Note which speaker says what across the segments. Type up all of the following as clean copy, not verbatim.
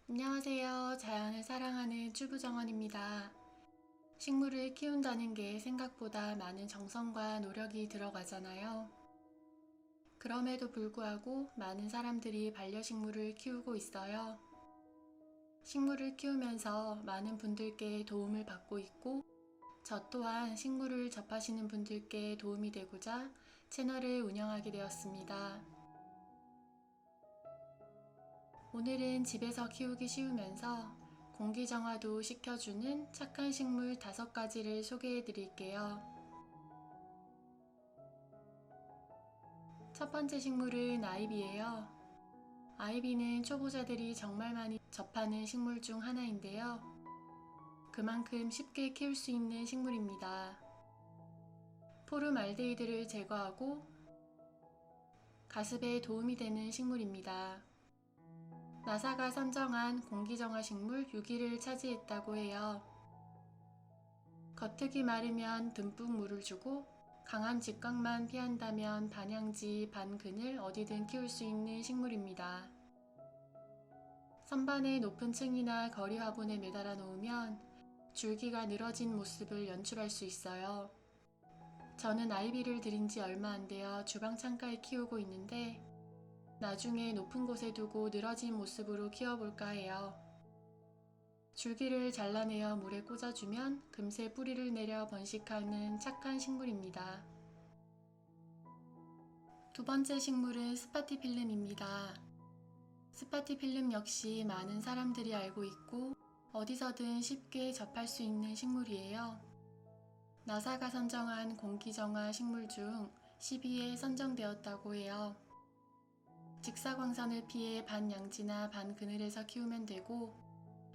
Speaker 1: 안녕하세요. 자연을 사랑하는 쭈부정원입니다. 식물을 키운다는 게 생각보다 많은 정성과 노력이 들어가잖아요. 그럼에도 불구하고 많은 사람들이 반려식물을 키우고 있어요. 식물을 키우면서 많은 분들께 도움을 받고 있고, 저 또한 식물을 접하시는 분들께 도움이 되고자 채널을 운영하게 되었습니다. 오늘은 집에서 키우기 쉬우면서 공기정화도 시켜주는 착한 식물 5가지를 소개해 드릴게요. 첫 번째 식물은 아이비예요. 아이비는 초보자들이 정말 많이 접하는 식물 중 하나인데요. 그만큼 쉽게 키울 수 있는 식물입니다. 포름알데히드를 제거하고 가습에 도움이 되는 식물입니다. 나사가 선정한 공기정화 식물 6위를 차지했다고 해요. 겉흙이 마르면 듬뿍 물을 주고 강한 직광만 피한다면 반향지, 반그늘 어디든 키울 수 있는 식물입니다. 선반의 높은 층이나 거리 화분에 매달아 놓으면 줄기가 늘어진 모습을 연출할 수 있어요. 저는 아이비를 들인 지 얼마 안 되어 주방 창가에 키우고 있는데 나중에 높은 곳에 두고 늘어진 모습으로 키워볼까 해요. 줄기를 잘라내어 물에 꽂아주면 금세 뿌리를 내려 번식하는 착한 식물입니다. 두 번째 식물은 스파티필름입니다. 스파티필름 역시 많은 사람들이 알고 있고 어디서든 쉽게 접할 수 있는 식물이에요. 나사가 선정한 공기정화 식물 중 10위에 선정되었다고 해요. 직사광선을 피해 반양지나 반그늘에서 키우면 되고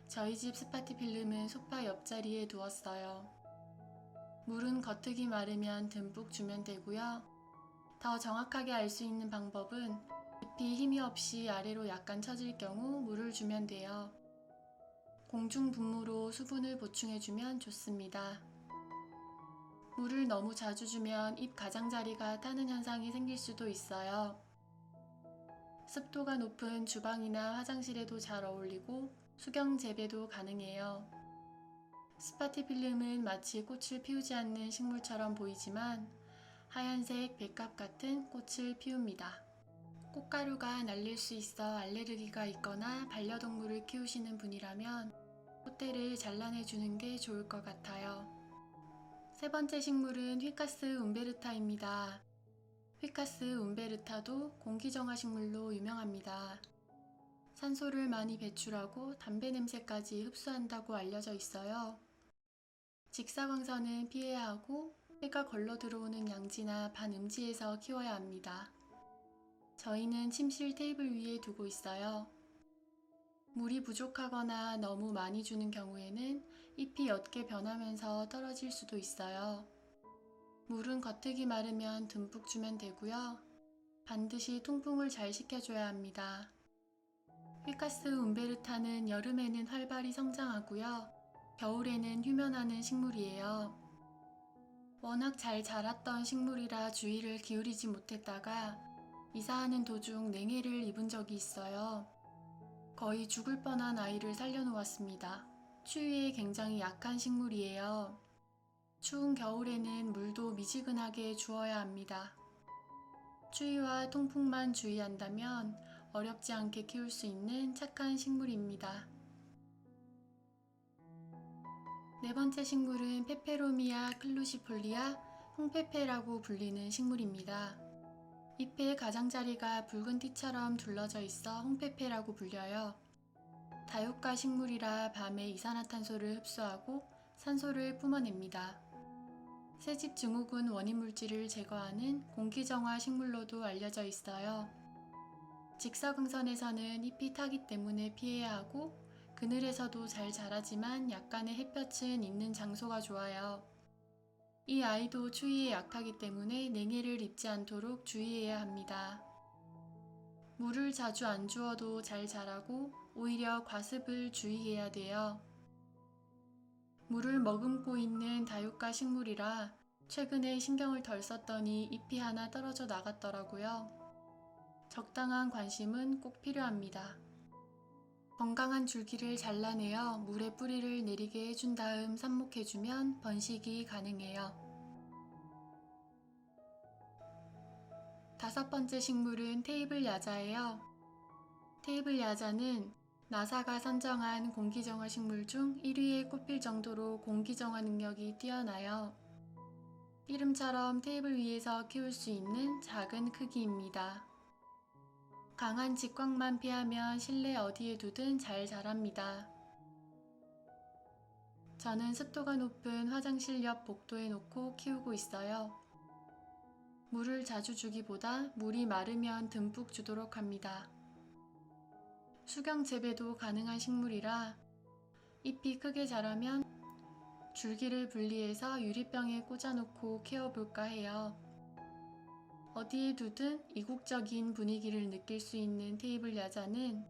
Speaker 1: 저희 집 스파티필름은 소파 옆자리에 두었어요. 물은 겉흙이 마르면 듬뿍 주면 되고요. 더 정확하게 알 수 있는 방법은 잎이 힘이 없이 아래로 약간 처질 경우 물을 주면 돼요. 공중분무로 수분을 보충해주면 좋습니다. 물을 너무 자주 주면 잎 가장자리가 타는 현상이 생길 수도 있어요. 습도가 높은 주방이나 화장실에도 잘 어울리고 수경 재배도 가능해요. 스파티필름은 마치 꽃을 피우지 않는 식물처럼 보이지만 하얀색 백합 같은 꽃을 피웁니다. 꽃가루가 날릴 수 있어 알레르기가 있거나 반려동물을 키우시는 분이라면 꽃대를 잘라내주는 게 좋을 것 같아요. 세 번째 식물은 휘카스 움베르타입니다. 휘카스 움베르타도 공기정화 식물로 유명합니다. 산소를 많이 배출하고 담배 냄새까지 흡수한다고 알려져 있어요. 직사광선은 피해야 하고 해가 걸러 들어오는 양지나 반음지에서 키워야 합니다. 저희는 침실 테이블 위에 두고 있어요. 물이 부족하거나 너무 많이 주는 경우에는 잎이 옅게 변하면서 떨어질 수도 있어요. 물은 겉흙이 마르면 듬뿍 주면 되고요. 반드시 통풍을 잘 시켜줘야 합니다. 휘카스 움베르타는 여름에는 활발히 성장하고요. 겨울에는 휴면하는 식물이에요. 워낙 잘 자랐던 식물이라 주의를 기울이지 못했다가 이사하는 도중 냉해를 입은 적이 있어요. 거의 죽을 뻔한 아이를 살려놓았습니다. 추위에 굉장히 약한 식물이에요. 추운 겨울에는 물도 미지근하게 주어야 합니다. 추위와 통풍만 주의한다면 어렵지 않게 키울 수 있는 착한 식물입니다. 네 번째 식물은 페페로미아 클루시폴리아 홍페페라고 불리는 식물입니다. 잎의 가장자리가 붉은 띠처럼 둘러져 있어 홍페페라고 불려요. 다육가 식물이라 밤에 이산화탄소를 흡수하고 산소를 뿜어냅니다. 새집 증후군 원인 물질을 제거하는 공기정화 식물로도 알려져 있어요. 직사광선에서는 잎이 타기 때문에 피해야 하고 그늘에서도 잘 자라지만 약간의 햇볕은 있는 장소가 좋아요. 이 아이도 추위에 약하기 때문에 냉해를 입지 않도록 주의해야 합니다. 물을 자주 안 주어도 잘 자라고 오히려 과습을 주의해야 돼요. 물을 머금고 있는 다육가 식물이라 최근에 신경을 덜 썼더니 잎이 하나 떨어져 나갔더라고요. 적당한 관심은 꼭 필요합니다. 건강한 줄기를 잘라내어 물에 뿌리를 내리게 해준 다음 삽목해주면 번식이 가능해요. 5번째 식물은 테이블 야자예요. 테이블 야자는 나사가 선정한 공기정화 식물 중 1위에 꼽힐 정도로 공기정화 능력이 뛰어나요. 이름처럼 테이블 위에서 키울 수 있는 작은 크기입니다. 강한 직광만 피하면 실내 어디에 두든 잘 자랍니다. 저는 습도가 높은 화장실 옆 복도에 놓고 키우고 있어요. 물을 자주 주기보다 물이 마르면 듬뿍 주도록 합니다. 수경 재배도 가능한 식물이라 잎이 크게 자라면 줄기를 분리해서 유리병에 꽂아놓고 키워볼까 해요. 어디에 두든 이국적인 분위기를 느낄 수 있는 테이블 야자는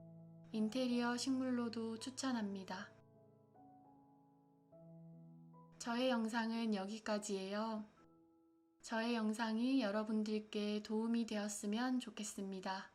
Speaker 1: 인테리어 식물로도 추천합니다. 저의 영상은 여기까지예요. 저의 영상이 여러분들께 도움이 되었으면 좋겠습니다.